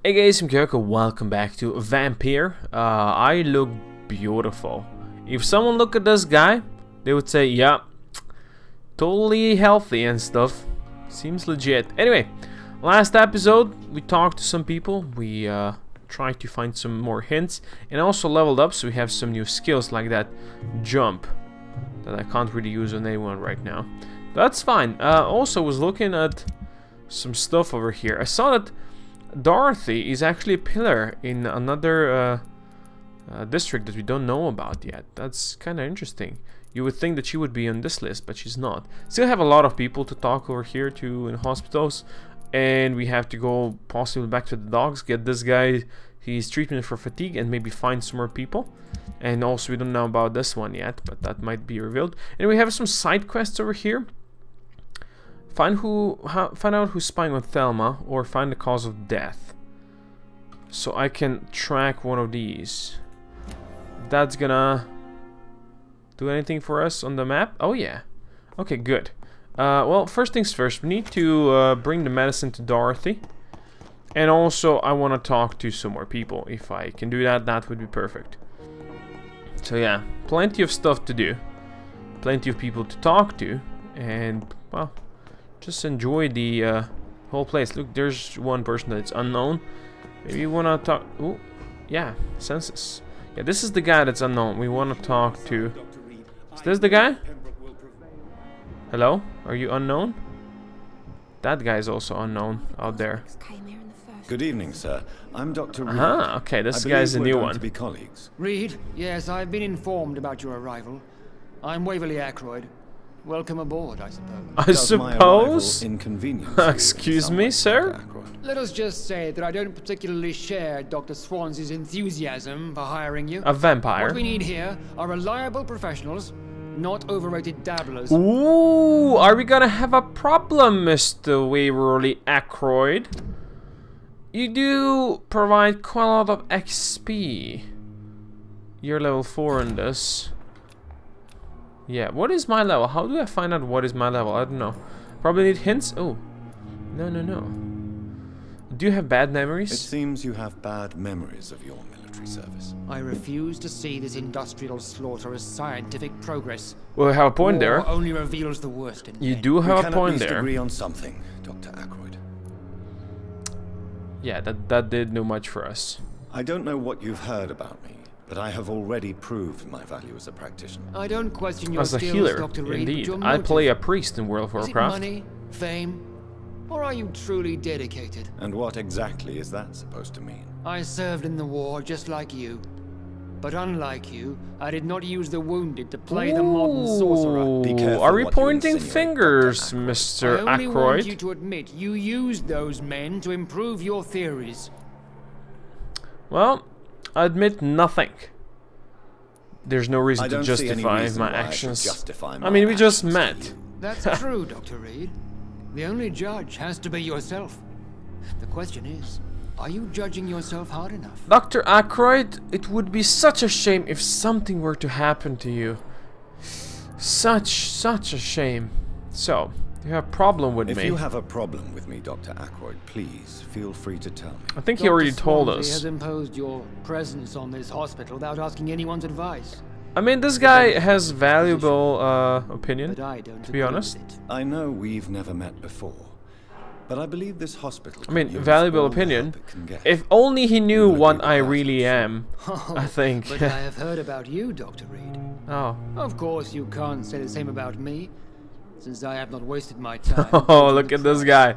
Hey guys, I'm Koko, welcome back to Vampyr. I look beautiful. If someone look at this guy, they would say, yeah, totally healthy and stuff. Seems legit. Anyway, last episode, we talked to some people. We tried to find some more hints and also leveled up, so we have some new skills like that jump that I can't really use on anyone right now. That's fine. Also was looking at some stuff over here. I saw that Dorothy is actually a pillar in another district that we don't know about yet. That's kind of interesting. You would think that she would be on this list, but she's not. Still have a lot of people to talk over here to in hospitals, and we have to go possibly back to the dogs, get this guy his treatment for fatigue, and maybe find some more people. And also we don't know about this one yet, but that might be revealed. And we have some side quests over here. Find out who's spying on Thelma, or find the cause of death. So I can track one of these. That's gonna do anything for us on the map? Oh yeah. Okay, good. Well, first things first, we need to bring the medicine to Dorothy. And also, I want to talk to some more people. If I can do that, that would be perfect. So yeah, plenty of stuff to do. Plenty of people to talk to. And, well, just enjoy the whole place. Look, there's one person that's unknown. Maybe you want to talk... Oh, yeah, census. Yeah, this is the guy that's unknown. We want to talk to... Is this the guy? Hello? Are you unknown? That guy is also unknown out there. Good evening, sir. I'm Dr. Reid. Ah, okay, this guy's a new one. To be colleagues. Reid, yes, I've been informed about your arrival. I'm Waverly Ackroyd. Welcome aboard, I suppose. I suppose? Inconvenience. Excuse me, sir? Let us just say that I don't particularly share Dr. Swans's enthusiasm for hiring you. A vampire. What we need here are reliable professionals, not overrated dabblers. Ooh, are we gonna have a problem, Mr. Waverly Ackroyd? You do provide quite a lot of XP. You're level 4 in this. Yeah, what is my level? How do I find out what is my level? I don't know. Probably need hints? Oh. No. Do you have bad memories? It seems you have bad memories of your military service. I refuse to see this industrial slaughter as scientific progress. Well, I have a point War there. Only reveals the worst in You men. do have We a can point at least there. agree on something, Dr. Ackroyd. Yeah, that did do much for us. I don't know what you've heard about me, but I have already proved my value as a practitioner. I don't question your As a skills, healer, Dr. Reid, indeed. but your I play a motive. priest in World of Is it Warcraft. money, fame, or are you truly dedicated? And what exactly is that supposed to mean? I served in the war just like you. But unlike you, I did not use the wounded to play the modern sorcerer. Be careful Are we what you pointing insinuate, fingers, Dr. Mr. I only want you Ackroyd? to admit you used those men to improve your theories. Well, I admit nothing. There's no reason I to don't see any justify reason my why I should actions. justify my I mean, we just actions to met. you. That's true, Dr. Reid. The only judge has to be yourself. The question is, are you judging yourself hard enough? Dr. Ackroyd, it would be such a shame if something were to happen to you. Such a shame. So, you have a problem with If me. you have a problem with me, Dr. Ackroyd, please feel free to tell me. I think he already told Swansea us. has imposed your presence on this hospital without asking anyone's advice. I mean, this guy has valuable opinion, But I don't to be agree honest. with it. I know we've never met before, but I believe this hospital. I mean, can use valuable all the opinion. help it can get. If only he knew You what agree I with that, really I'm sure. am, I think. But I have heard about you, Dr. Reid. Oh. Of course, you can't say the same about me, since I have not wasted my time. Oh, look at this guy.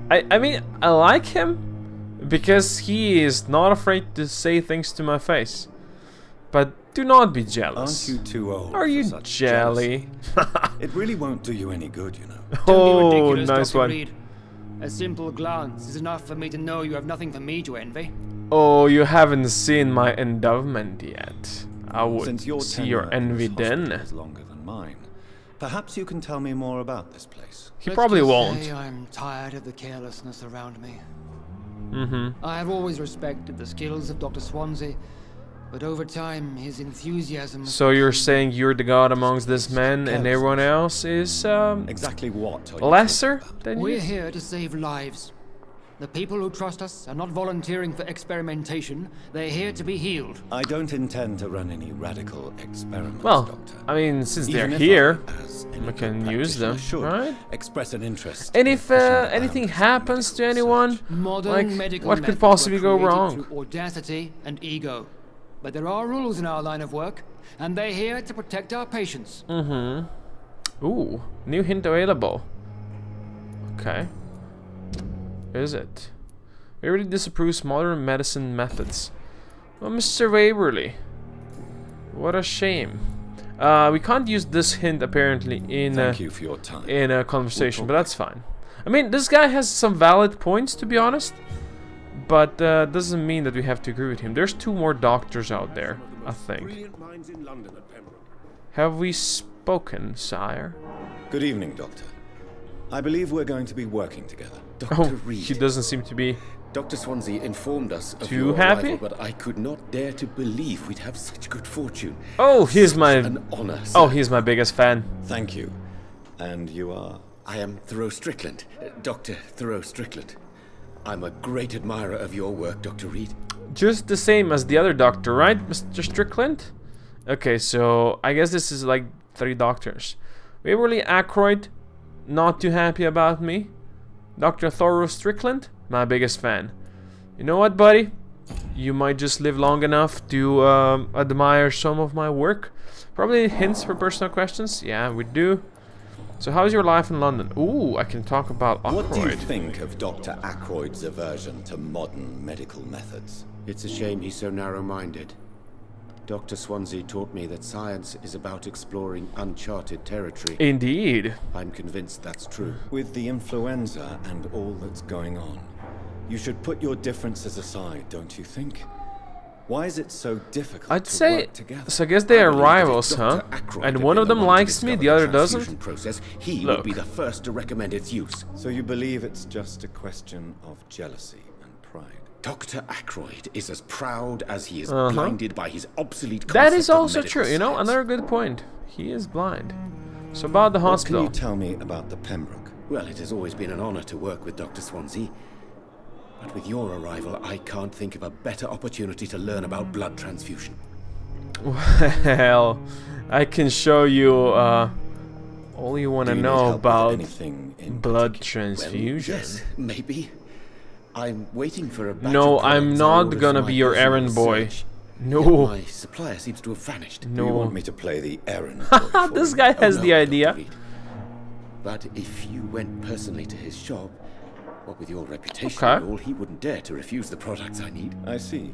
I mean, I like him because he is not afraid to say things to my face. But do not be jealous. Aren't you too old? Are you for such jelly? jealousy? It really won't do you any good, you know. Don't Oh, be ridiculous, nice Dr. one. Reid. A simple glance is enough for me to know you have nothing for me to envy. Oh, you haven't seen my endowment yet. I would Since your see your tenure in envy this hospital then. is longer than mine, perhaps you can tell me more about this place. He Let's probably just won't. say I'm tired of the carelessness around me. Mm-hmm. I have always respected the skills of Dr. Swansea, but over time his enthusiasm... has So you're become saying you're the god amongst this men and everyone else is Exactly what are you lesser talking about? than We're you? here to save lives. The people who trust us are not volunteering for experimentation. They're here to be healed. I don't intend to run any radical experiments, Well, Doctor. I mean, since they're Even if here, I, as any we can good use them, practitioner right? express an interest. And in if pushing anything boundaries of happens to medical anyone, research. Modern like, medical what could methods possibly were go created wrong? through audacity and ego. But there are rules in our line of work, and they're here to protect our patients. Ooh, new hint available. Okay. Is it? Waverly disapproves modern medicine methods. Well, Mr. Waverly. What a shame. We can't use this hint apparently in Thank you for your time. in a conversation, but that's fine. I mean, this guy has some valid points, to be honest, but doesn't mean that we have to agree with him. There's 2 more doctors out there, I think. Have we spoken, sire? Good evening, Doctor. I believe we're going to be working together. Oh, he doesn't seem to be. Dr. Swansea informed us of Too your happy? arrival, but I could not dare to believe we'd have such good fortune. Oh, he's my. An honor, sir. Oh, he's my biggest fan. Thank you. And you are? I am Thoreau Strickland, Dr. Thoreau Strickland. I'm a great admirer of your work, Dr. Reid. Just the same as the other doctor, right, Mr. Strickland? Okay, so I guess this is like 3 doctors. Waverly Ackroyd, not too happy about me. Dr. Thoreau Strickland, my biggest fan. You know what, buddy? You might just live long enough to admire some of my work. Probably hints for personal questions. Yeah, we do. So how's your life in London? Ooh, I can talk about Ackroyd. What do you think of Dr. Ackroyd's aversion to modern medical methods? It's a shame he's so narrow-minded. Dr. Swansea taught me that science is about exploring uncharted territory. Indeed. I'm convinced that's true. With the influenza and all that's going on, you should put your differences aside, don't you think? Why is it so difficult I'd to say, work together? so I guess they are believe that if rivals, huh? Dr. Ackroyd And had one been of the them one to likes me, discover the other transfusion doesn't. process, he Look. would be the first to recommend its use. So you believe it's just a question of jealousy and pride? Dr. Ackroyd is as proud as he is blinded by his obsolete That concept is of also medical true, you know, science. another good point. He is blind. So about the What can hospital. you tell me about the Pembroke? Well, it has always been an honor to work with Dr. Swansea. But with your arrival, I can't think of a better opportunity to learn about blood transfusion. Well, I can show you all you want Do to you need know help with about anything in blood particular? transfusion. Yes, maybe. I'm waiting for a batch No, of I'm products I not ordered gonna for be my your personal errand boy. research. No. Yet my supplier seems to have vanished. Do you No. want me to play the errand boy for This you? guy Oh, has no, the Dr. idea. Reid. But if you went personally to his shop, what with your reputation Okay. and all, he wouldn't dare to refuse the products I need. I see.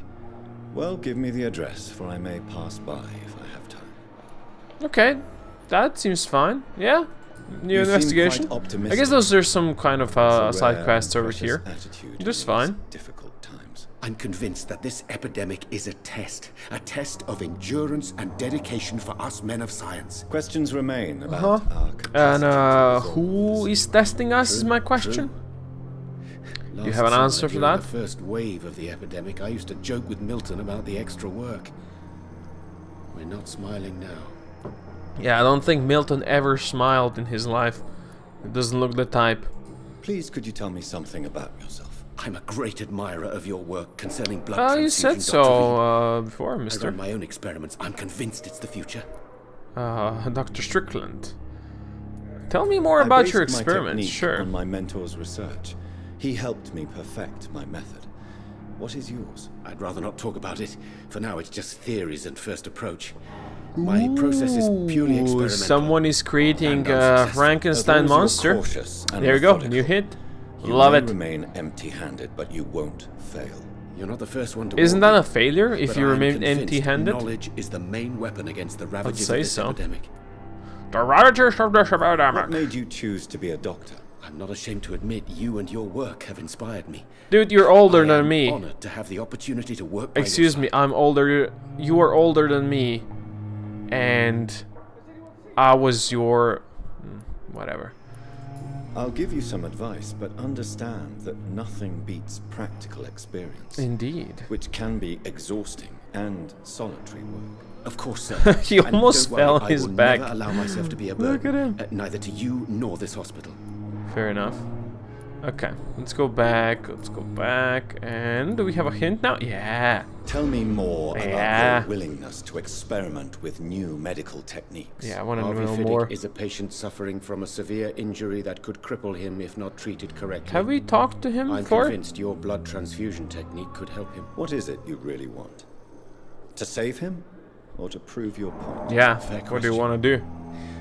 Well, give me the address, for I may pass by if I have time. Okay, that seems fine. Yeah, new You seem investigation. quite I optimistic. guess those are some kind of It's a side rare quests and over precious here. attitude in That's these fine. Difficult times. I'm convinced that this epidemic is a test of endurance and dedication for us men of science. Questions remain about Uh-huh. our capacity And to resolve who this. is testing us is my question. Last have an summer, answer for during that? The first wave of the epidemic, I used to joke with Milton about the extra work. We're not smiling now. Yeah, I don't think Milton ever smiled in his life. He doesn't look the type. Please, could you tell me something about yourself? I'm a great admirer of your work concerning blood You transfusion, said Dr. Reid. so before, I mister. run my own experiments. I'm convinced it's the future. Dr. Strickland. Tell me more I about based your my experiments, technique sure. on my mentor's research. He helped me perfect my method. What is yours? I'd rather not talk about it. For now, it's just theories and first approach. My process is purely Ooh, experimental. Someone is creating And I'm a successful. Frankenstein As long as monster. you're cautious and There you go, methodical, new hit. You Love may it. remain empty-handed, but you won't fail. You're not the first one to Isn't warn that me, a failure if but you I'm remain convinced empty-handed? Knowledge is the main weapon against the ravages say of this so. epidemic. The ravages of this What epidemic. made you choose to be a doctor? I'm not ashamed to admit you and your work have inspired me. Dude, you're older I than am me. honored to have the opportunity to work by your Excuse me, side. I'm older. You are older than me. And I was your... whatever. I'll give you some advice, but understand that nothing beats practical experience, Indeed. which can be exhausting and solitary work. Of course, sir. He And almost don't worry, fell on I his will back. never allow myself to be a Look burden, at him. neither to you nor this hospital. Fair enough. Okay, let's go back. Let's go back. And do we have a hint now? Yeah. Tell me more Yeah. about your willingness to experiment with new medical techniques. Yeah, I want to Harvey know Fiddick more. is a patient suffering from a severe injury that could cripple him if not treated correctly. Have we talked to him I'm before? convinced your blood transfusion technique could help him. What is it you really want? To save him? Or to prove your point? Yeah, Fair what do you question. want to do?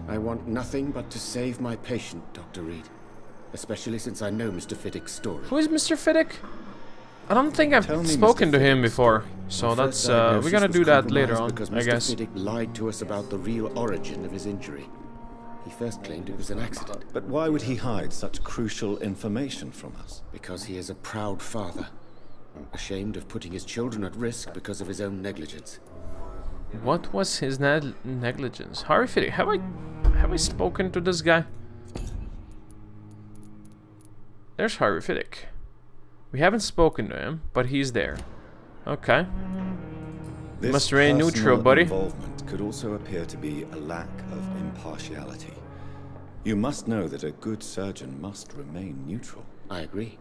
I want nothing but to save my patient, Dr. Reid. Especially since I know Mr. Fiddick's story. Who is Mr. Fiddick? I don't think I've Tell me spoken Mr. to him Fiddick's before. story. So My that's, first we're diagnosis gonna was do that later on, compromised I because guess. Mr. Fiddick lied to us about the real origin of his injury. He first claimed it was an accident. But why would he hide such crucial information from us? Because he is a proud father. Ashamed of putting his children at risk because of his own negligence. What was his negligence? Harvey Fiddick. Have I spoken to this guy? There's Harvey Fiddick. We haven't spoken to him, but he's there. Okay. This Must remain personal neutral, buddy. involvement could also appear to be a lack of impartiality. You must know that a good surgeon must remain neutral. I agree.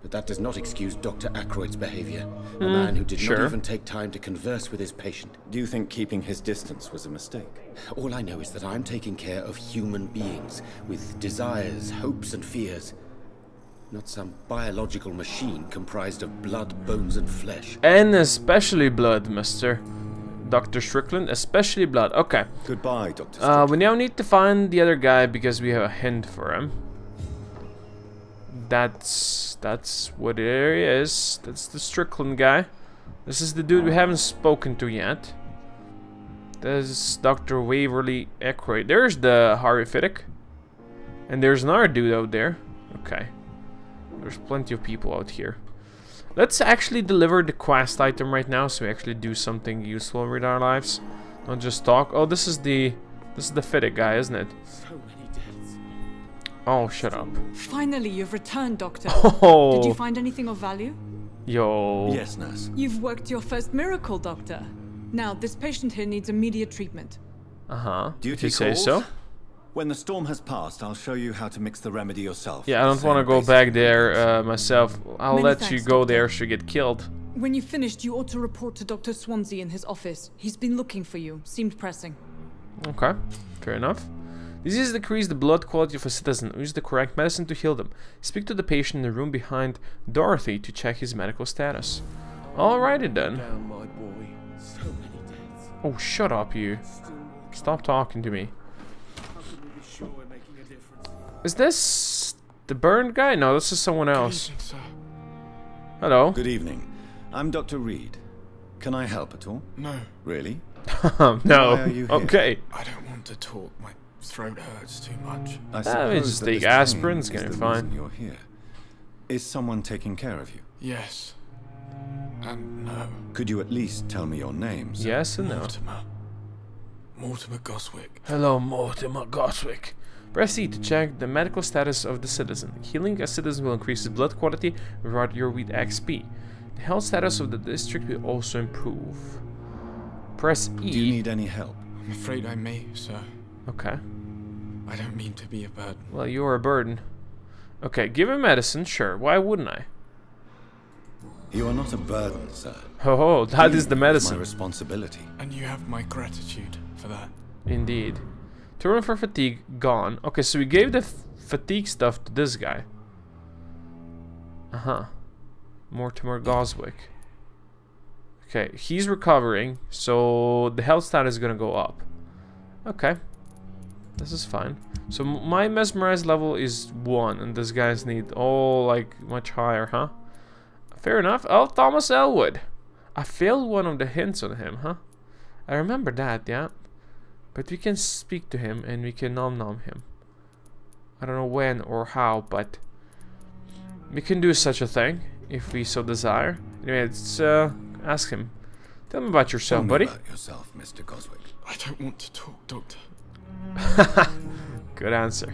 But that does not excuse Dr. Ackroyd's behavior. A man who did sure. not even take time to converse with his patient. Do you think keeping his distance was a mistake? All I know is that I'm taking care of human beings with desires, hopes, and fears. Not some biological machine comprised of blood, bones, and flesh. And especially blood, Mr. Dr. Strickland. Especially blood. Okay. Goodbye, Dr. Strickland. We now need to find the other guy because we have a hint for him. That's what it is. That's the Strickland guy. This is the dude we haven't spoken to yet. There's Dr. Waverly Ackroyd. There's the Harvey Fiddick. And there's another dude out there. Okay. There's plenty of people out here. Let's actually deliver the quest item right now, so we actually do something useful with our lives. Not just talk. Oh, this is the Fiddick guy, isn't it? So many deaths. Oh, shut up. Finally, you've returned, Doctor. Oh. Did you find anything of value? Yo. Yes, nurse. You've worked your first miracle, Doctor. Now, this patient here needs immediate treatment. Uh-huh. Duty If you say calls? so. When the storm has passed, I'll show you how to mix the remedy yourself. Yeah, I don't Same want to go basic back there ingredients. myself. I'll Many let you thanks, go Doctor. there so you get killed. When you've finished, you ought to report to Dr. Swansea in his office. He's been looking for you. Seemed pressing. Okay, fair enough. Disease decrease the blood quality of a citizen. Use the correct medicine to heal them. Speak to the patient in the room behind Dorothy to check his medical status. Alrighty then. Down, my boy. So many deaths. Oh, shut up, you. Stop talking to me. How can we be sure we're making a difference? Is this the burned guy? No, this is someone else. Evening, sir. Hello. Good evening. I'm Dr. Reid. Can I help at all? No, Really? No. Why are you here? Okay. I don't want to talk. My throat hurts too much. I we suppose just that take this aspirin, pain it's is gonna be the fine. reason you're here. Is someone taking care of you? Yes. And no. Could you at least tell me your name, sir? Yes and no. Mortimer Goswick. Hello, Mortimer Goswick. Press E to check the medical status of the citizen. Healing a citizen will increase his blood quality, reward your with XP. The health status of the district will also improve. Press E. Do you need any help? I'm afraid I may, sir. Okay. I don't mean to be a burden. Well, you're a burden. Okay, give him medicine, sure. Why wouldn't I? You are not a burden, sir. Oh, that is You the my medicine. responsibility. And you have my gratitude for that. Indeed. Turn for fatigue, gone. Okay, so we gave the fatigue stuff to this guy. Uh-huh. Mortimer Goswick. Okay, he's recovering, so the health stat is gonna go up. Okay. This is fine. So my mesmerized level is 1, and this guy's need like much higher, huh? Fair enough. Oh, Thomas Elwood. I failed one of the hints on him, huh? I remember that, yeah. But we can speak to him and we can nom him. I don't know when or how, but we can do such a thing if we so desire. Anyway, let's ask him. Tell me about yourself, Tell me buddy. about yourself, Mr. Goswick. I don't want to talk, Doctor. Good answer.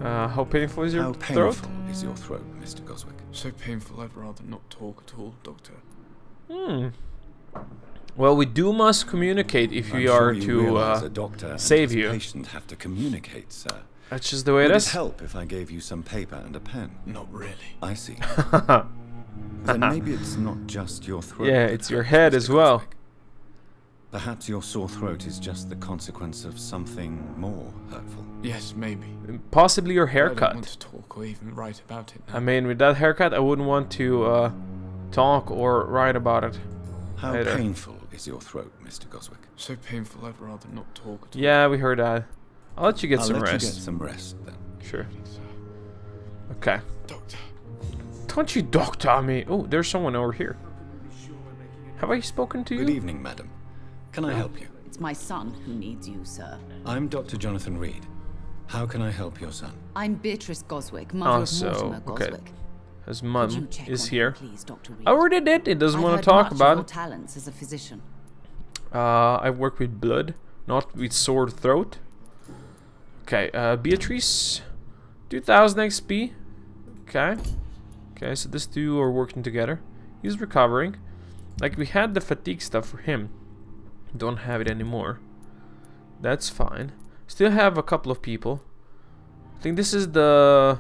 How painful is your How throat? painful is your throat, Mr. Goswick? So painful I'd rather not talk at all, Doctor. Well, we must communicate if we I'm are sure you to realize a doctor and save his you. patient have to communicate, sir. That's just the way Would it it is. help if I gave you some paper and a pen? Not really. I see. Then maybe it's not just your throat. Yeah, that it's your hurts, head Mr. as well. Goswick. Perhaps your sore throat is just the consequence of something more hurtful. Yes, maybe. Possibly your I don't want haircut. to talk or even write about it now. I mean, with that haircut, I wouldn't want to talk or write about it. How Either. painful is your throat, Mr. Goswick? So painful, I'd rather not talk at all. Yeah, we heard that. I'll let you get I'll some let rest. you get some rest then. Sure. Okay. Doctor. Don't you doctor me. Oh, there's someone over here. Have I spoken to you? Good evening, madam. Can I help you? It's my son who needs you, sir. I'm Dr. Jonathan Reid. How can I help your son? I'm Beatrice Goswick, mother so, of Mortimer okay. Goswick. His Could you mum check is on here. him, please, Dr. Reid? I already did. He doesn't I've want heard to talk much of about your it. talents as a physician. I work with blood, not with sore throat. Okay, Beatrice, 2000 XP. Okay. Okay, so these two are working together. He's recovering. Like, we had the fatigue stuff for him. Don't have it anymore. That's fine. Still have a couple of people. I think this is the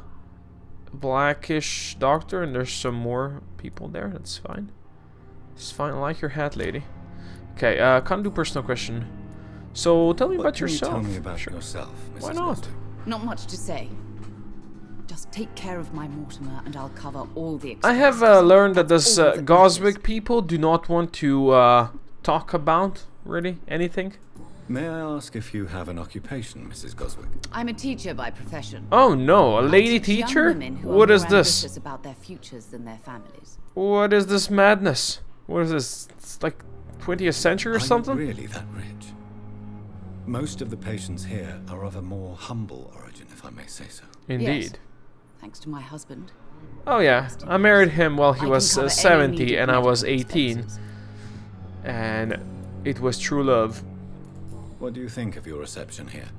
blackish doctor, and there's some more people there. That's fine. It's fine. I like your hat, lady. Okay, can't do personal question. So tell me What about can yourself. you tell me about Sure. yourself, Mrs. Why not? Goswick? Not much to say. Just take care of my Mortimer and I'll cover all the I have expenses. That's learned that this all that Goswick matters. people do not want to talk about really anything. May I ask if you have an occupation, Mrs. Goswick? I'm a teacher by profession. Oh no, a I lady teach young teacher? women who are What is more this? ambitious about their futures than their families. What is this madness? What is this? It's like 20th century or Are you something? really that rich? Most of the patients here are of a more humble origin, if I may say so. Indeed. Thanks to my husband. Oh yeah, I married him while he I was can cover any 70 needed and I was medical 18. expenses. And it was true love. What do you think of your reception here?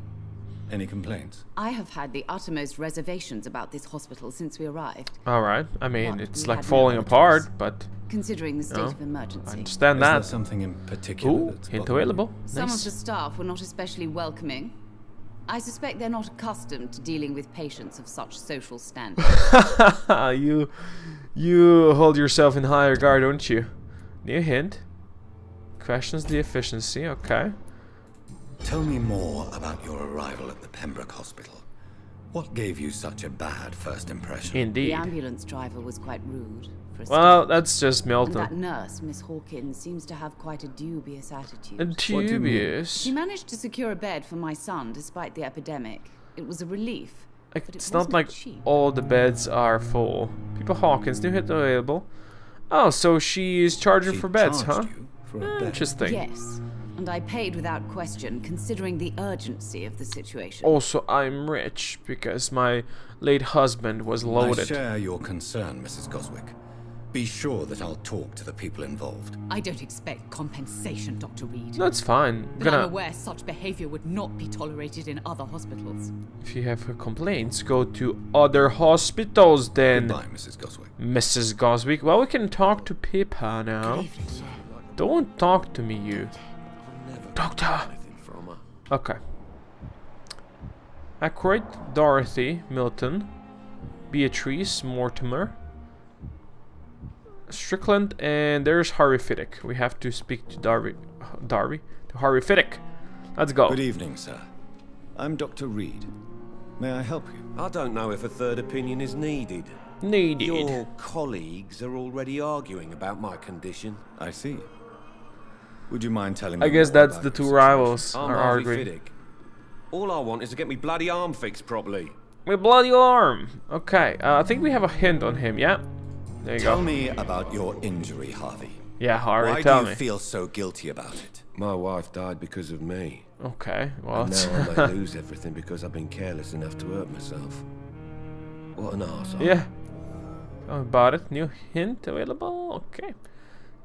Any complaints? I have had the uttermost reservations about this hospital since we arrived, Alright, I mean, But it's we like had no falling other apart, choice. but considering the state No, of I emergency. understand Is there that. something in particular Ooh, that's hint bothering you? available. Some Nice. of the staff were not especially welcoming. I suspect they're not accustomed to dealing with patients of such social standing. you hold yourself in high regard, don't you? New hint. Questions the efficiency, okay. Tell me more about your arrival at the Pembroke Hospital. What gave you such a bad first impression? The Indeed. ambulance driver was quite rude. For a Well, start. that's just And that Milton. nurse, Miss Hawkins, seems to have quite a dubious attitude. And What do you mean? dubious. She managed to secure a bed for my son despite the epidemic. It was a relief. Like, but it it's not wasn't like cheap. all the beds are full. People Hawkins, new hit available. Oh, so she's charging She for beds, huh? charged you for a bed. Interesting. Yes, and I paid without question, considering the urgency of the situation. Also, I'm rich because my late husband was I loaded. share your concern, Mrs. Goswick. Be sure that I'll talk to the people involved. I don't expect compensation, Dr. Reid. That's fine. But I'm Gonna, aware such behavior would not be tolerated in other hospitals. if you have complaints, go to other hospitals then, Goodbye, Mrs. Goswick. Mrs. Goswick. Well, we can talk to Pippa now. Don't talk to me, you. Doctor! Okay. Aykroyd, Dorothy, Milton, Beatrice, Mortimer, Strickland, and there's Harry Fiddick. We have to speak to Darby, to Harry Fiddick. Let's go. Good evening, sir. I'm Dr. Reid. May I help you? I don't know if a third opinion is needed. Needed. Your colleagues are already arguing about my condition. I see. Would you mind telling me I guess more that's about the your two situation? rivals I'm are Harvey arguing. Fiddick. All I want is to get me bloody arm fixed properly. My bloody arm. Okay, I think we have a hint on him. Yeah. There you Tell go. me about your injury, Harvey. Yeah, Harry, Why tell do you me. feel so guilty about it? My wife died because of me. Okay, well, And now I may lose everything because I've been careless enough to hurt myself. What an arsehole. yeah. Tell me about it. New hint available. Okay.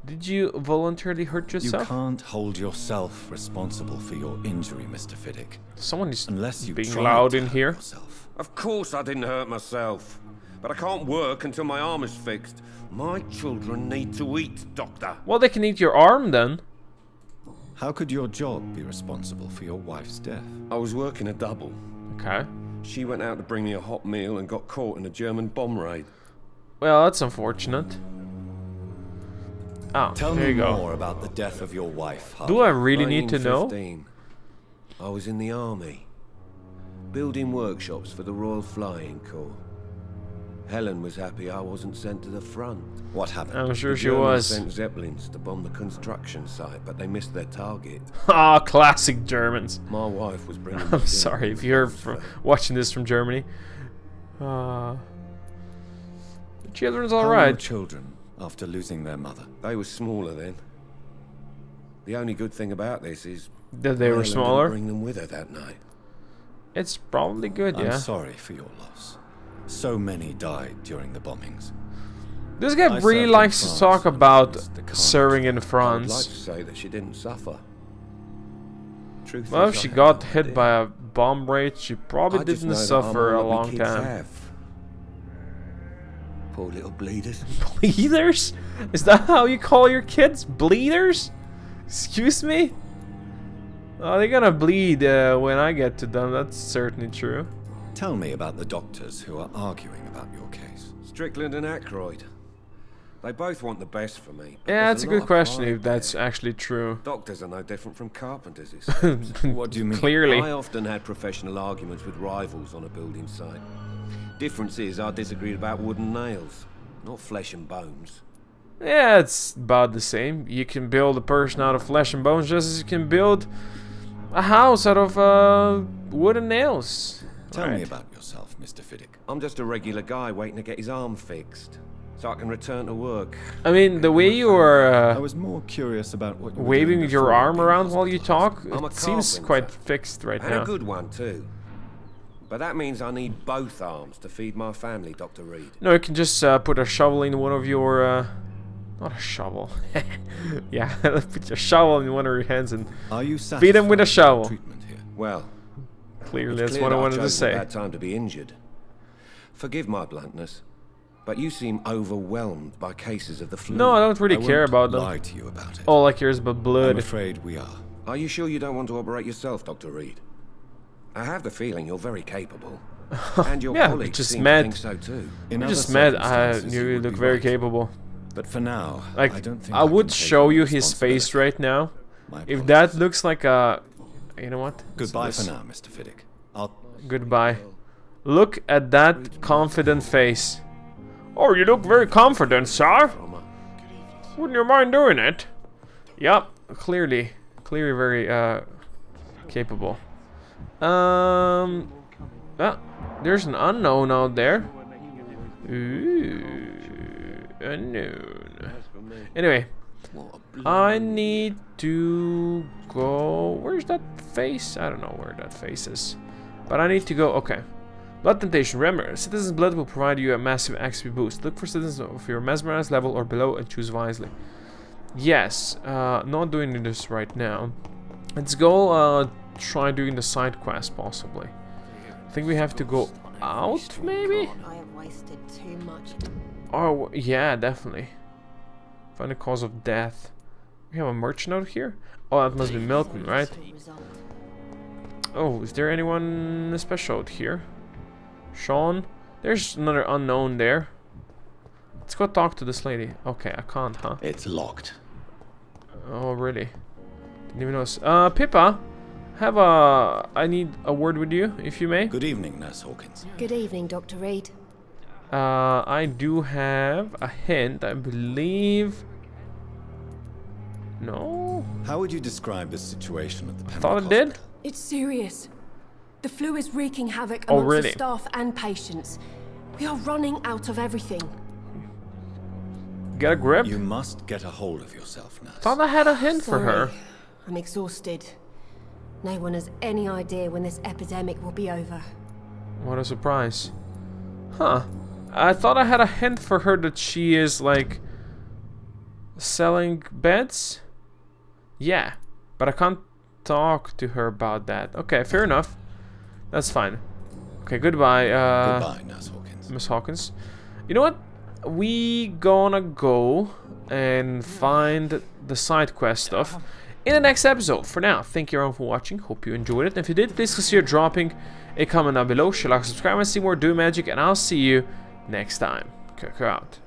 Did you voluntarily hurt You yourself? can't hold yourself responsible for your injury, Mr. Fiddick. Someone is Unless you being tried loud to in hurt here. yourself. Of course I didn't hurt myself. But I can't work until my arm is fixed. My children need to eat, Doctor. Well, they can eat your arm then. How could your job be responsible for your wife's death? I was working a double. Okay. She went out to bring me a hot meal and got caught in a German bomb raid. Well, that's unfortunate. Oh, Tell there me you go. more about the death of your wife, Harvey. Do I really need to know? 1915. I was in the army, building workshops for the Royal Flying Corps. Helen was happy I wasn't sent to the front. What happened? I'm sure The she Germans was. sent Zeppelins to bomb the construction site, but they missed their target. Ah, classic Germans. My wife was bringing me I'm dinner sorry if you're watching this from Germany. The children's How were your alright. children after losing their mother? They were smaller then. The only good thing about this is That they were Helen didn't smaller. bring them with her that night. It's probably good, I'm yeah. sorry for your loss. So many died during the bombings. This guy I really served in likes to France talk when I about was the serving in I would like France. to say that she didn't suffer. Truth Well, is, if I she had got no hit idea. by a bomb raid, she probably I just didn't know that suffer I'm a all that long me kids time. have. Poor little bleeders. Bleeders? Is that how you call your kids? Bleeders? Excuse me? Oh, they're gonna bleed when I get to them, that's certainly true. Tell me about the doctors who are arguing about your case. Strickland and Aykroyd. They both want the best for me. but Yeah, there's that's a lot good of question pride if that's there. actually true. Doctors are no different from carpenters, it seems. What do you mean? Clearly. I often had professional arguments with rivals on a building site. Difference is I disagreed about wooden nails, not flesh and bones. Yeah, it's about the same. You can build a person out of flesh and bones just as you can build a house out of wooden nails. Tell me Right. about yourself, Mr. Fiddick. I'm just a regular guy waiting to get his arm fixed, so I can return to work. I mean, the way you I are was more curious about what you were waving doing your before arm being around while you talk, I'm a it seems carpenter. quite fixed right And a now. good one, too. But that means I need both arms to feed my family, Dr. Reid. No, you can just put a shovel in one of your... not a shovel. Yeah, put your shovel in one of your hands and Are you feed him with a satisfied shovel. with treatment here? Well, Clearly, it's that's clear what I that wanted to chose a say. bad time to be injured. Forgive my bluntness, but you seem overwhelmed by cases of the flu. No, I don't really I care won't about them. lie to you about it. All I care is about I'm blood. afraid we are. Are you sure you don't want to operate yourself, Dr. Reid? I have the feeling you're very capable. And your Yeah, colleagues just seem met. to think so too. In I other just met. circumstances, You would look be very right. capable. But for now, Like, I don't think I would can take show on you his face responsibility. right now. My If apologies. that looks like a... You know what? Goodbye This- for now, Mr. Fiddick. I'll... Goodbye. Look at that confident face. Oh, you look very confident, sir. Wouldn't you mind doing it? Yup, clearly very capable. There's an unknown out there. Ooh, unknown. Anyway, I need to go. Where's that face? I don't know where that face is, but I need to go. Okay. Blood temptation. Remember, citizens' blood will provide you a massive XP boost. Look for citizens of your mesmerized level or below and choose wisely. Yes, not doing this right now. Let's go try doing the side quest possibly. I think we have to go out maybe? I have wasted too much. Oh, yeah, definitely. Find the cause of death. We have a merchant out here? Oh, that must be Milton, right? Oh, is there anyone special out here? Sean? There's another unknown there. Let's go talk to this lady. Okay, I can't, huh? It's locked. Oh, really? Didn't even notice. Pippa, I need a word with you, if you may. Good evening, Nurse Hawkins. Good evening, Dr. Reid. I do have a hint, I believe. No? How would you describe the situation at the I thought Pembroke it did. Hospital? It's serious. The flu is wreaking havoc Oh, amongst really? the staff and patients. We are running out of everything. Get a grip? You must get a hold of yourself, Nurse. Thought I had a hint for her. Sorry. I'm exhausted. No one has any idea when this epidemic will be over. What a surprise. Huh. I thought I had a hint for her that she is, like, selling beds? Yeah. But I can't talk to her about that. Okay, fair enough. That's fine. Okay, goodbye. Goodbye, Nurse Hawkins. Miss Hawkins. You know what? We gonna go and find the side quest stuff in the next episode. For now, thank you everyone for watching. Hope you enjoyed it. And if you did, please consider dropping a comment down below, share, like, subscribe, and see more Doom Magic, and I'll see you next time. Koko out.